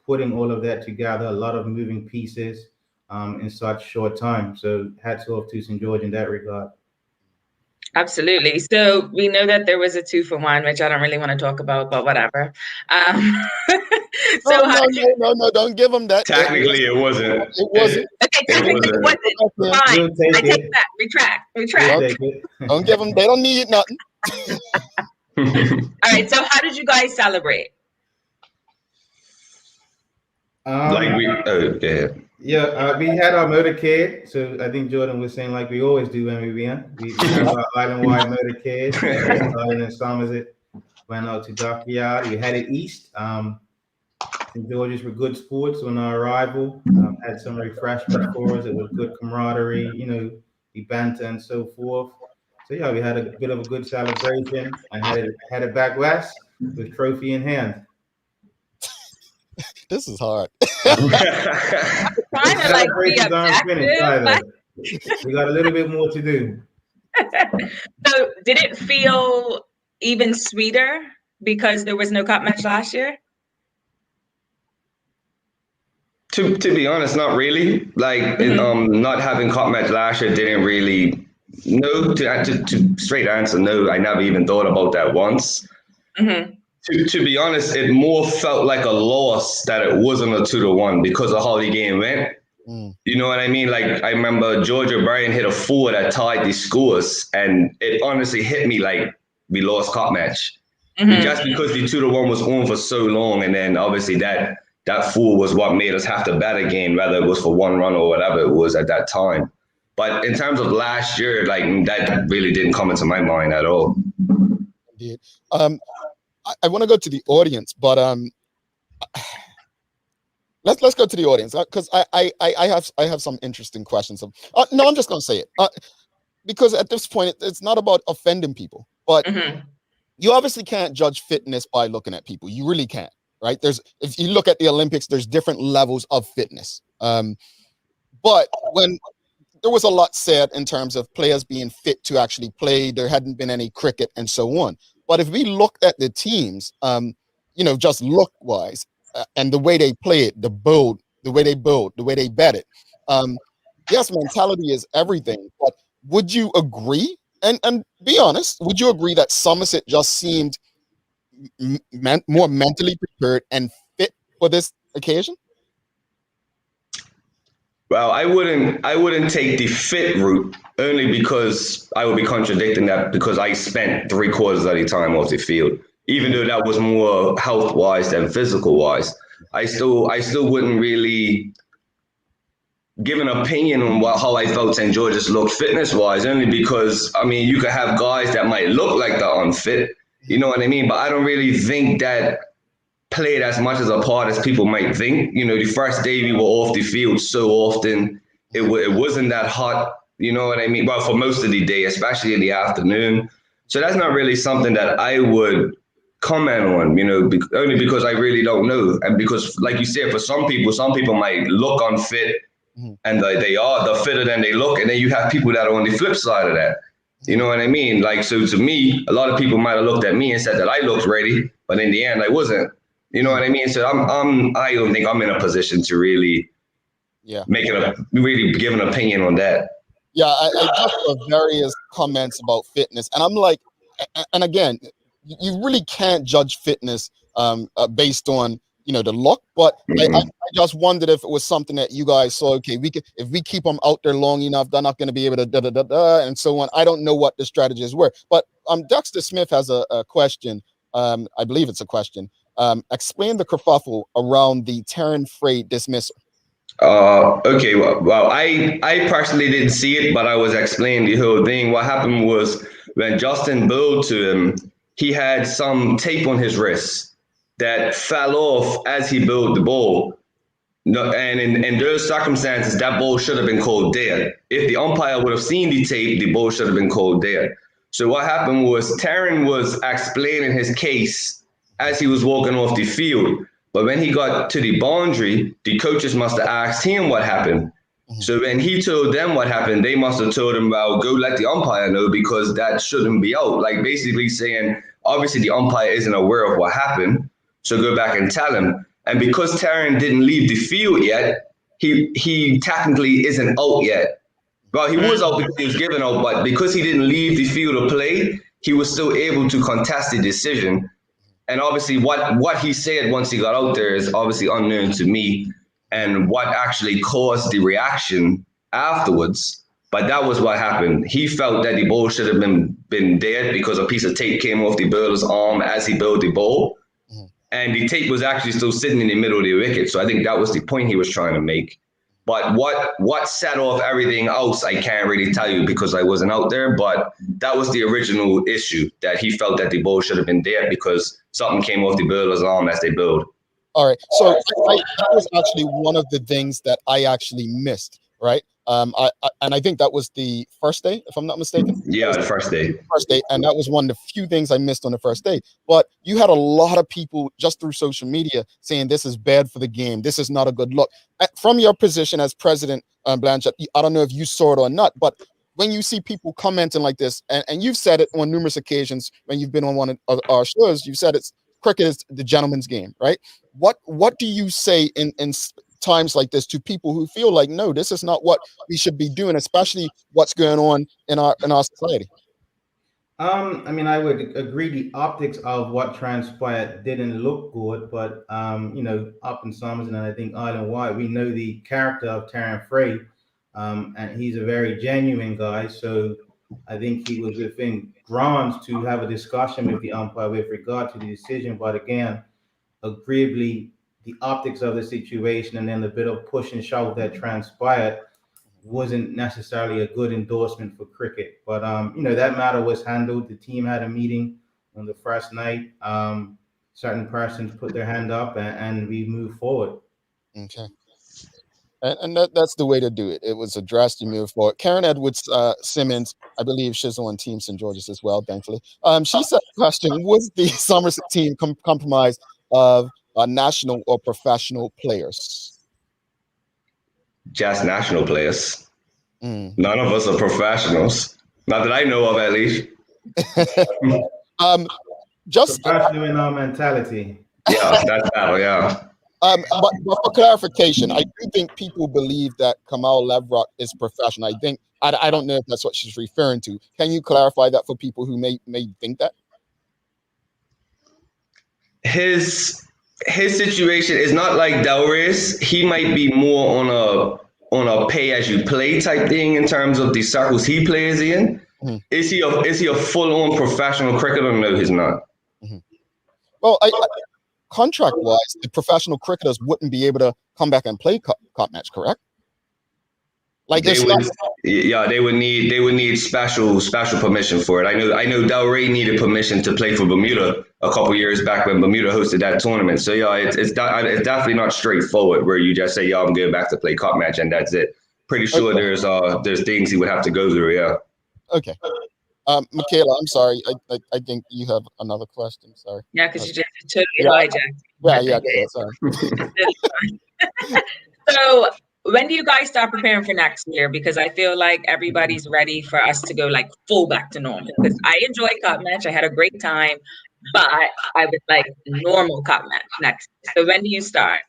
putting all of that together, a lot of moving pieces. In such short time. So hats off to St. George in that regard. Absolutely. So we know that there was a 2-for-1, which I don't really want to talk about, but whatever. No, don't give them that. Technically, it wasn't. It wasn't. Okay, technically it wasn't. Fine. I take that. Retract. Don't give them. They don't need nothing. All right. So how did you guys celebrate? We had our motorcade. So I think Jordan was saying, like we always do when we win. We have our island-wide motorcade. Started in Somerset, went out to Dockyard. We headed east. St. George's were good sports on our arrival. Had some refreshments for us. It was good camaraderie, you know, the banter and so forth. So yeah, we had a bit of a good celebration. I headed back west with trophy in hand. This is hard. Celebrations aren't finished either. We got a little bit more to do. So did it feel even sweeter because there was no cup match last year? To be honest, not really. Like not having cup match last year didn't really. No, to straight answer, no. I never even thought about that once. Mm-hmm. To be honest, it more felt like a loss that it wasn't a 2-1 because of how the game went. You know what I mean? Like I remember George O'Brien hit a 4 that tied the scores, and it honestly hit me like we lost cup match. Just because the 2-1 was on for so long, and then obviously that 4 was what made us have to bet again, whether it was for 1 run or whatever it was at that time. But in terms of last year, like that really didn't come into my mind at all. Indeed. I want to go to the audience, but let's go to the audience because I have some interesting questions. No, I'm just going to say it because at this point it's not about offending people, but you obviously can't judge fitness by looking at people. You really can't, right? If you look at the Olympics, there's different levels of fitness. But when there was a lot said in terms of players being fit to actually play, there hadn't been any cricket and so on. But if we looked at the teams, you know, just look-wise, and the way they play it, the way they build, the way they bet it, yes, mentality is everything. But would you agree, and be honest, would you agree that Somerset just seemed more mentally prepared and fit for this occasion? Well, I wouldn't take the fit route only because I would be contradicting that because I spent 3/4 of the time off the field, even though that was more health wise than physical wise. I still wouldn't really give an opinion on how I felt St. George's looked fitness wise, only because I mean you could have guys that might look like they're unfit, you know what I mean? But I don't really think that played as much as a part as people might think. You know, the first day we were off the field so often, it wasn't that hot, you know what I mean? Well, for most of the day, especially in the afternoon. So that's not really something that I would comment on, you know, only because I really don't know. And because, like you said, for some people might look unfit and they're fitter than they look. And then you have people that are on the flip side of that. You know what I mean? Like, so to me, a lot of people might have looked at me and said that I looked ready, but in the end, I wasn't. You know what I mean? So I don't think I'm in a position to really really give an opinion on that. Yeah, I just saw various comments about fitness, and I'm like, and again, you really can't judge fitness based on, you know, the look, but I just wondered if it was something that you guys saw. Okay, if we keep them out there long enough, they're not going to be able to and so on. I don't know what the strategies were, but Dexter Smith has a question. I believe it's a question. Explain the kerfuffle around the Terran Frey dismissal. Okay, well, I personally didn't see it, but I was explaining the whole thing. What happened was when Justin bowled to him, he had some tape on his wrist that fell off as he bowled the ball. No, and in those circumstances, that ball should have been called dead. If the umpire would have seen the tape, the ball should have been called dead. So what happened was Terran was explaining his case as he was walking off the field. But when he got to the boundary, the coaches must have asked him what happened. So when he told them what happened, they must have told him, well, go let the umpire know because that shouldn't be out. Like basically saying, obviously the umpire isn't aware of what happened, so go back and tell him. And because Terran didn't leave the field yet, he technically isn't out yet. Well, he was out because he was given out, but because he didn't leave the field of play, he was still able to contest the decision. And obviously what he said once he got out there is obviously unknown to me and what actually caused the reaction afterwards. But that was what happened. He felt that the ball should have been dead because a piece of tape came off the bowler's arm as he bowled the ball. And the tape was actually still sitting in the middle of the wicket. So I think that was the point he was trying to make. But what set off everything else, I can't really tell you because I wasn't out there. But that was the original issue, that he felt that the ball should have been dead because something came off the bowler's arm as they bowled. All right. So that was actually one of the things that I actually missed, right? And I think that was the first day, if I'm not mistaken. Yeah, the first day. And that was one of the few things I missed on the first day. But you had a lot of people just through social media saying this is bad for the game. This is not a good look. From your position as president, Blanchette, I don't know if you saw it or not, but when you see people commenting like this, and you've said it on numerous occasions when you've been on one of our shows, you've said cricket is the gentleman's game, right? What do you say in times like this to people who feel like, no, this is not what we should be doing, especially what's going on in our society? I mean, I would agree the optics of what transpired didn't look good, but you know, up in Somerset and I think Island Wide, we know the character of Terran Frey, and he's a very genuine guy. So I think he was within grounds to have a discussion with the umpire with regard to the decision. But again, agreeably, the optics of the situation and then the bit of push and shove that transpired wasn't necessarily a good endorsement for cricket. But you know, that matter was handled. The team had a meeting on the first night. Certain persons put their hand up and we moved forward. Okay. And that's the way to do it. It was addressed, you move forward. Karen Edwards Simmons, I believe she's on Team St. George's as well, thankfully. She said, question, was the Somerset team compromised of national or professional players? Just national players. None of us are professionals. Not that I know of, at least. Just professional in our mentality. Yeah, that's that, yeah. But for clarification, I do think people believe that Kamal Levrock is professional. I think I don't know if that's what she's referring to. Can you clarify that for people who may think that? His situation is not like Dowry's. He might be more on on a pay as you play type thing in terms of the circles he plays in. Mm-hmm. Is he a full on professional cricketer? No, he's not. Mm-hmm. Well, contract wise, the professional cricketers wouldn't be able to come back and play cup match, correct? Like they would need special permission for it. I know Del Rey needed permission to play for Bermuda a couple years back when Bermuda hosted that tournament. So yeah, it's definitely not straightforward where you just say, yeah, I'm going back to play cup match and that's it. Pretty sure there's things he would have to go through. Yeah. Okay. Michaela, I'm sorry. I think you have another question. Sorry. Yeah, because you just totally hijacked. Yeah. Sorry. So when do you guys start preparing for next year? Because I feel like everybody's ready for us to go like full back to normal. Because I enjoyed cup match. I had a great time, but I would like normal cup match next year. So when do you start?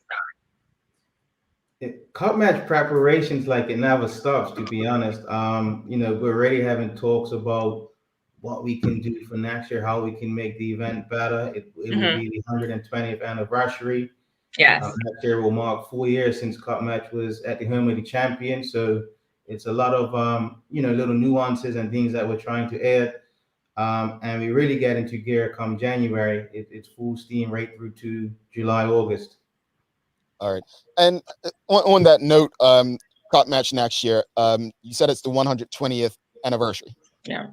Cup match preparations, like it never stops, to be honest. We're already having talks about what we can do for next year, how we can make the event better. It will be the 120th anniversary. Yes. Next year will mark 4 years since cup match was at the home of the champion. So it's a lot of little nuances and things that we're trying to add. And we really get into gear come January. It's full steam right through to July, August. All right. And on that note, cup match next year, you said it's the 120th anniversary. Yeah.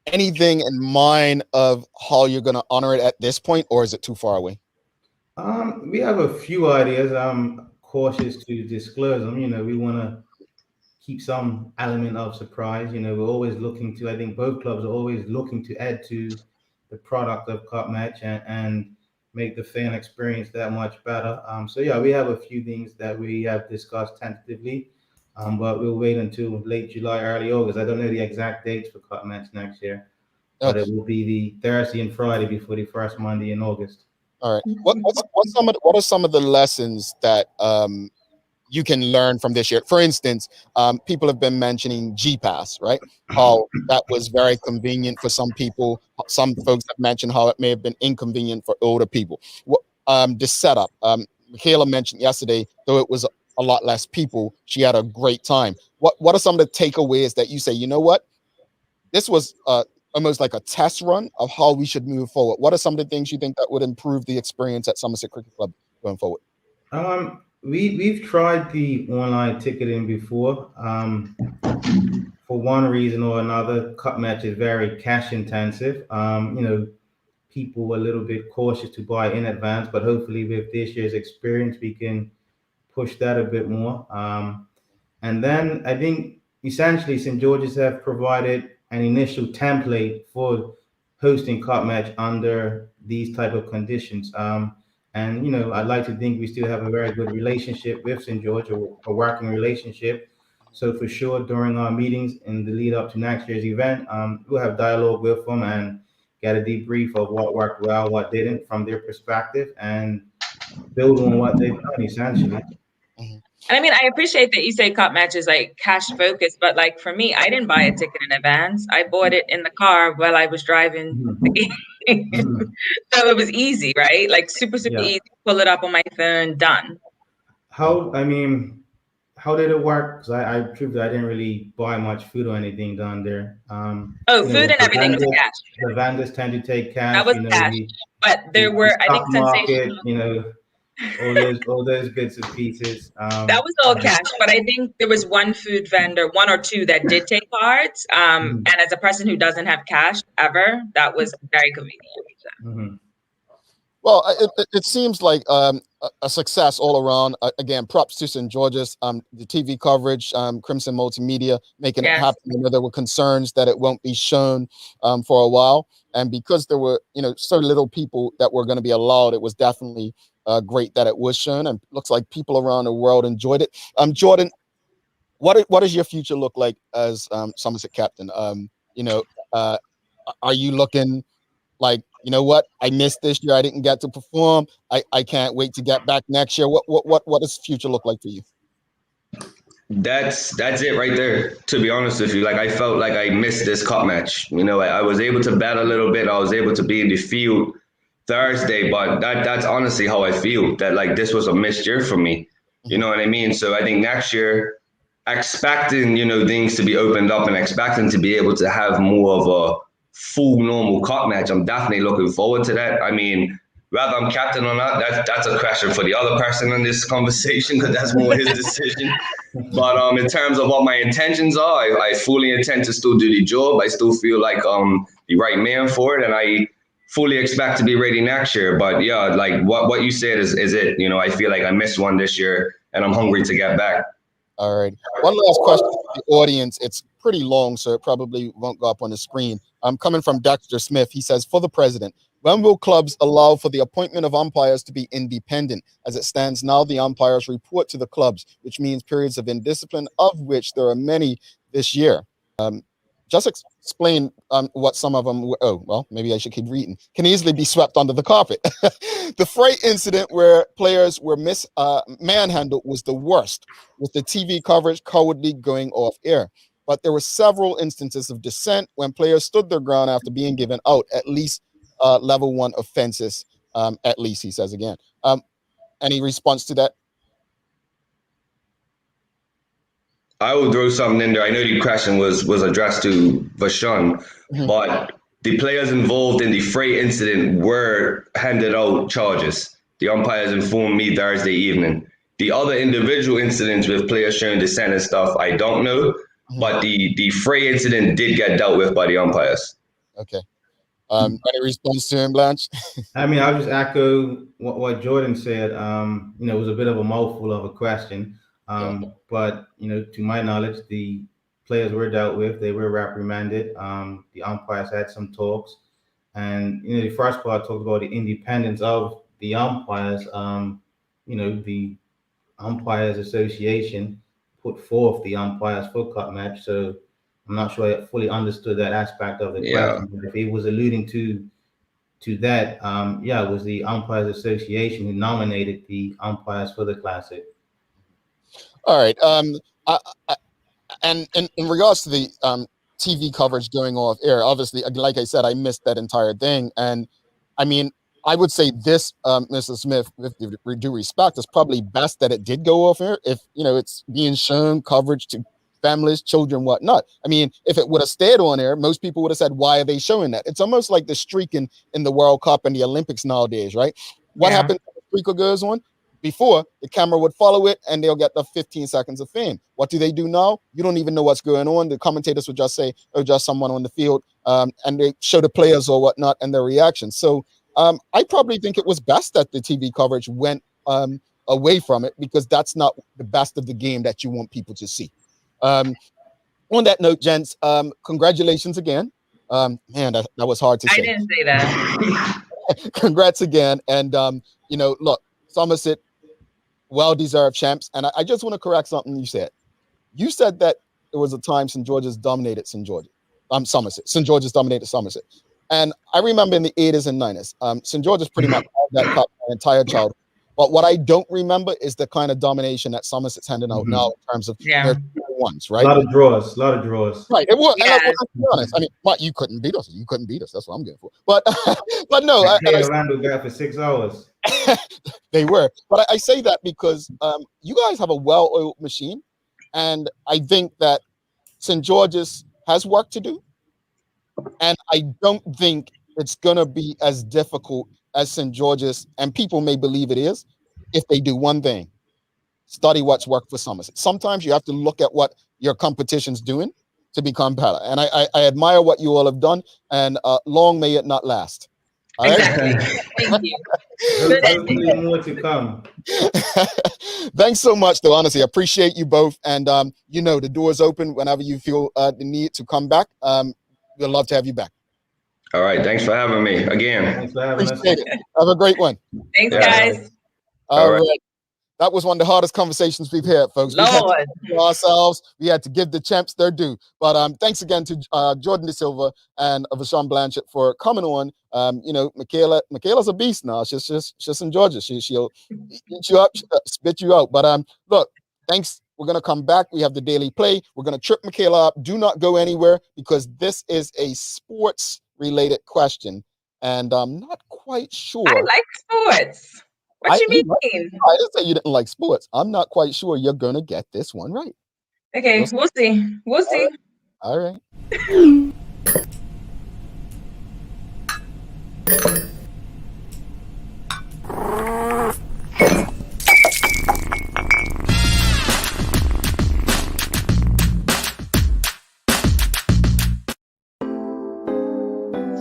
Anything in mind of how you're going to honor it at this point, or is it too far away? We have a few ideas. I'm cautious to disclose them. We want to keep some element of surprise. We're always looking to, I think both clubs are always looking to add to the product of cup match and make the fan experience that much better. So yeah, we have a few things that we have discussed tentatively, but we'll wait until late July, early August. I don't know the exact dates for cup match next year, but it will be the Thursday and Friday before the first Monday in August. All right. What are some of the lessons that you can learn from this year? For instance, people have been mentioning G-Pass, right? How that was very convenient for some people. Some folks have mentioned how it may have been inconvenient for older people. The setup, Michaela mentioned yesterday, though it was a lot less people, she had a great time. What are some of the takeaways that you say, you know what? This was almost like a test run of how we should move forward. What are some of the things you think that would improve the experience at Somerset Cricket Club going forward? We've tried the online ticketing before. For one reason or another, cup match is very cash intensive. People were a little bit cautious to buy in advance, but hopefully with this year's experience, we can push that a bit more. And then I think essentially St. George's have provided an initial template for hosting cup match under these type of conditions. And I'd like to think we still have a very good relationship with St. George, or a working relationship. So for sure, during our meetings in the lead up to next year's event, we'll have dialogue with them and get a debrief of what worked well, what didn't from their perspective, and build on what they've done essentially. And I mean, I appreciate that you say cup match is like cash focused, but like for me, I didn't buy a ticket in advance. I bought it in the car while I was driving the game. So it was easy, right? Like super easy. Pull it up on my phone, done. How did it work? Because I didn't really buy much food or anything down there. Food and everything was cash. The vendors tend to take cash. That was cash. But there were, I think, sensational. all those bits and pieces. That was all cash, but I think there was one food vendor, one or two that did take cards. And as a person who doesn't have cash ever, that was very convenient. Well, it seems like a success all around. Again, props to St. George's, the TV coverage, Crimson Multimedia, making it happen. There were concerns that it won't be shown for a while. And because there were, so little people that were going to be allowed, it was definitely great that it was shown. And looks like people around the world enjoyed it. Jordan, what does your future look like as Somerset captain? Are you looking like, you know what, I missed this year, I didn't get to perform, I can't wait to get back next year? What does the future look like for you? That's it right there, to be honest with you. Like, I felt like I missed this cup match. I was able to bat a little bit, I was able to be in the field Thursday, but that's honestly how I feel, that like this was a missed year for me. You know what I mean? So I think next year, expecting, things to be opened up and expecting to be able to have more of a full normal cup match, I'm definitely looking forward to that. I mean, whether I'm captain or not, that's a question for the other person in this conversation, because that's more his decision. But in terms of what my intentions are, I fully intend to still do the job. I still feel like the right man for it, and I fully expect to be ready next year. But yeah, like what you said is it. I feel like I missed one this year, and I'm hungry to get back. All right. One last question for the audience. It's pretty long, so it probably won't go up on the screen. I'm coming from Dexter Smith. He says, for the president, when will clubs allow for the appointment of umpires to be independent? As it stands now, the umpires report to the clubs, which means periods of indiscipline, of which there are many this year. Just explain what some of them, maybe I should keep reading, can easily be swept under the carpet. The freight incident where players were manhandled was the worst, with the TV coverage cowardly going off air. But there were several instances of dissent when players stood their ground after being given out, at least level 1 offenses, at least, he says again. Any response to that? I will throw something in there. I know the question was addressed to Vashun, but the players involved in the freight incident were handed out charges. The umpires informed me Thursday evening. The other individual incidents with players showing dissent and stuff, I don't know, but the freight incident did get dealt with by the umpires. Okay. Any response to him, Blanche? I mean, I'll just echo what Jordan said. It was a bit of a mouthful of a question. But, to my knowledge, the players were dealt with. They were reprimanded. The umpires had some talks. And, the first part talked about the independence of the umpires. The Umpires Association put forth the umpires for cup match. So I'm not sure I fully understood that aspect of the question. But if he was alluding to that, it was the Umpires Association who nominated the umpires for the Classic. All right. And in regards to the TV coverage going off air, obviously, like I said, I missed that entire thing. And I mean, I would say this, Mrs. Smith, with due respect, is probably best that it did go off air if, it's being shown coverage to families, children, whatnot. I mean, if it would have stayed on air, most people would have said, why are they showing that? It's almost like the streaking in the World Cup and the Olympics nowadays, right? What happens when the streaker goes on? Before, the camera would follow it and they'll get the 15 seconds of fame. What do they do now? You don't even know what's going on. The commentators would just say, oh, just someone on the field, and they show the players or whatnot and their reactions. So I probably think it was best that the TV coverage went away from it, because that's not the best of the game that you want people to see. On that note, gents, congratulations again. Man, that was hard to say. I didn't say that. Congrats again. And, look, Somerset, well-deserved champs. And I just want to correct something you said. You said that there was a time St. George's dominated Somerset. St. George's dominated Somerset. And I remember in the 80s and 90s, St. George's pretty much had that cup my entire childhood. But what I don't remember is the kind of domination that Somerset's handing out now in terms of their ones, right? A lot of draws. Right. It was. Yeah. And I'll be honest. I mean, you couldn't beat us. You couldn't beat us. That's what I'm getting for. But no. Orlando got for 6 hours. They were. But I say that because you guys have a well-oiled machine. And I think that St. George's has work to do. And I don't think it's going to be as difficult as St. George's, and people may believe it is, if they do one thing: study what's worked for Somerset. Sometimes you have to look at what your competition's doing to become better. And I admire what you all have done, and long may it not last. All right? Thank you. Hopefully more to come. Thanks so much, though. Honestly, I appreciate you both. And, the door's open whenever you feel the need to come back. We'd love to have you back. All right. Thanks for having me again. Thanks for having us. Appreciate it. Have a great one. Thanks, guys. All right. That was one of the hardest conversations we've had, folks. We had to do ourselves. We had to give the champs their due. But thanks again to Jordan DeSilva and Vashun Blanchette for coming on. Michaela's a beast now. She's in Georgia. She'll eat you up, spit you out. But look, thanks. We're going to come back. We have the Daily Play. We're going to trip Michaela up. Do not go anywhere, because this is a sports-related question. And I'm not quite sure. I like sports. What you mean? I didn't say you didn't like sports. I'm not quite sure you're gonna get this one right. Okay, we'll see. We'll see. All right.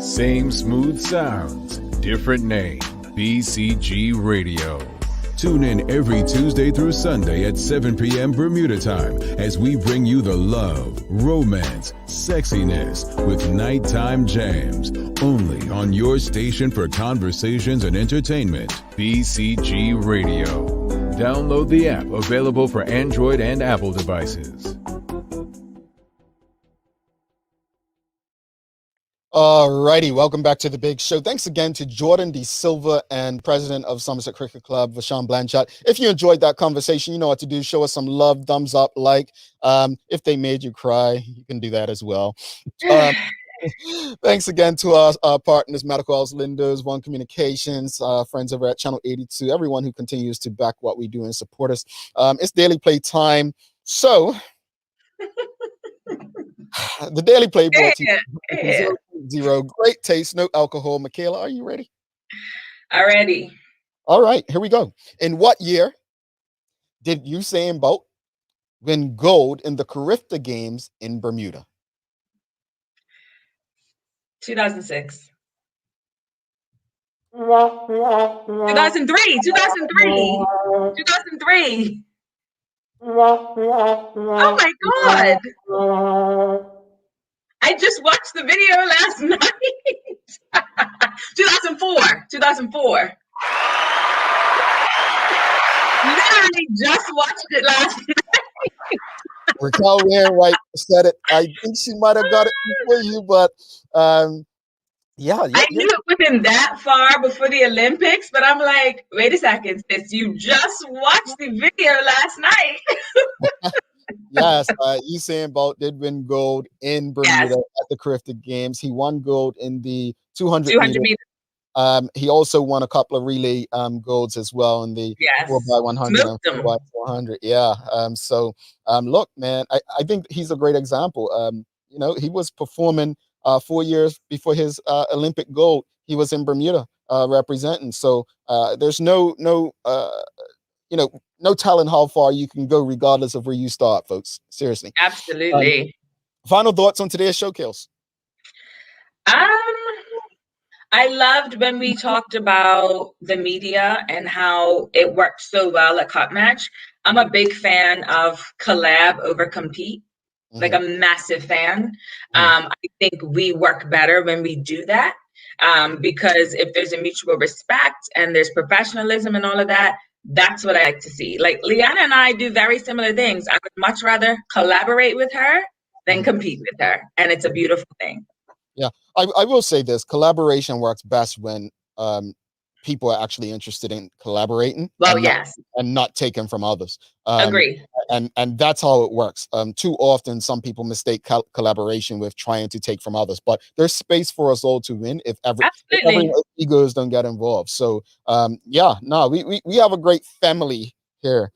Same smooth sounds, different name. BCG Radio. Tune in every Tuesday through Sunday at 7 p.m. Bermuda time as we bring you the love, romance, sexiness with nighttime jams. Only on your station for conversations and entertainment. BCG Radio. Download the app, available for Android and Apple devices. Alrighty, welcome back to the big show. Thanks again to Jordan DeSilva and president of Somerset Cricket Club, Vashun Blanchette. If you enjoyed that conversation, you know what to do. Show us some love, thumbs up, like. If they made you cry, you can do that as well. Thanks again to our partners, Medical House, Lindos, One Communications, friends over at Channel 82, everyone who continues to back what we do and support us. It's Daily Play time. So, the Daily Play brought to you. Zero, great taste, no alcohol. Michaela, are you ready? Already. All right, here we go. In what year did Usain Bolt win gold in the Carifta Games in Bermuda? 2006. 2003. 2003. Oh my God. I just watched the video last night. 2004. Literally just watched it last night. Raquel Wainwright said it. I think she might have got it before you, but yeah. I knew it wasn't that far before the Olympics, but I'm like, wait a second, sis, you just watched the video last night. Yes, Usain Bolt did win gold in Bermuda at the Carifta Games. He won gold in the 200 meters. He also won a couple of relay golds as well in the 4x100 and 4x400. Yeah. Look, man, I think he's a great example. He was performing 4 years before his Olympic gold. He was in Bermuda representing. So there's no telling how far you can go regardless of where you start, folks. Seriously. Absolutely. Final thoughts on today's show, Kels? I loved when we talked about the media and how it worked so well at Cup Match. I'm a big fan of collab over compete. Like a massive fan. I think we work better when we do that because if there's a mutual respect and there's professionalism and all of that, that's what I like to see. Like Leanna and I do very similar things. I would much rather collaborate with her than compete with her. And it's a beautiful thing. Yeah, I will say this. Collaboration works best when people are actually interested in collaborating. Well, and not taken from others. Agree. And that's how it works. Too often, some people mistake collaboration with trying to take from others. But there's space for us all to win if every egos don't get involved. So, we have a great family here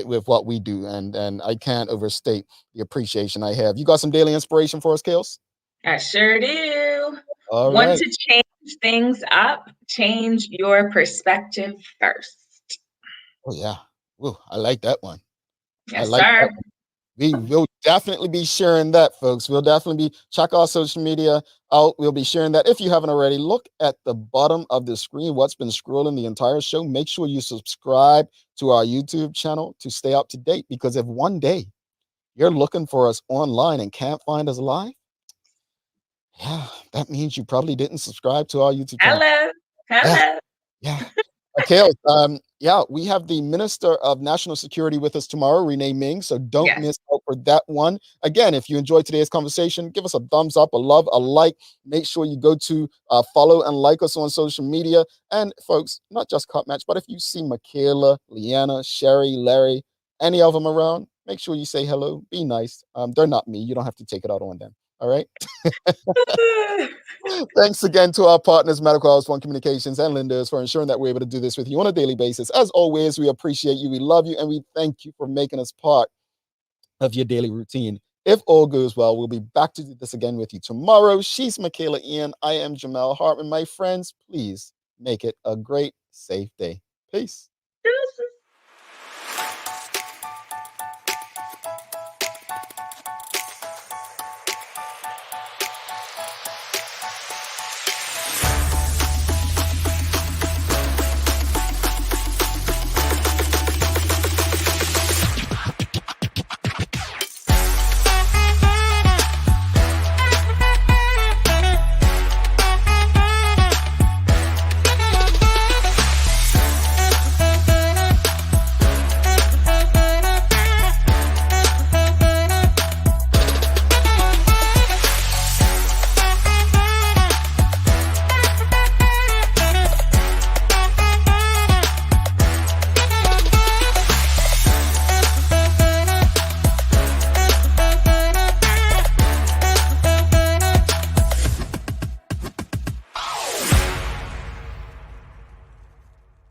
with what we do, and I can't overstate the appreciation I have. You got some daily inspiration for us, Kels? I sure do. All Want right. to change things up? Change your perspective first. Oh yeah. Ooh, I like that one. Yes, sir. We will definitely be sharing that, folks. We'll definitely check our social media out. We'll be sharing that. If you haven't already, look at the bottom of the screen, what's been scrolling the entire show. Make sure you subscribe to our YouTube channel to stay up to date, because if one day you're looking for us online and can't find us live, yeah, that means you probably didn't subscribe to our YouTube channel. Hello. Yeah. Okay. We have the Minister of National Security with us tomorrow, Renee Ming. So don't miss out for that one. Again, if you enjoyed today's conversation, give us a thumbs up, a love, a like. Make sure you go to follow and like us on social media. And folks, not just Cup Match, but if you see Michaela, Leanna, Sherry, Larry, any of them around, make sure you say hello. Be nice. They're not me. You don't have to take it out on them. All right. Thanks again to our partners, Medical House One Communications and Linda's, for ensuring that we're able to do this with you on a daily basis. As always, we appreciate you, we love you, and we thank you for making us part of your daily routine. If all goes well, we'll be back to do this again with you tomorrow. She's Michaela Ian. I am Jamel Hartman. My friends, please make it a great, safe day. Peace.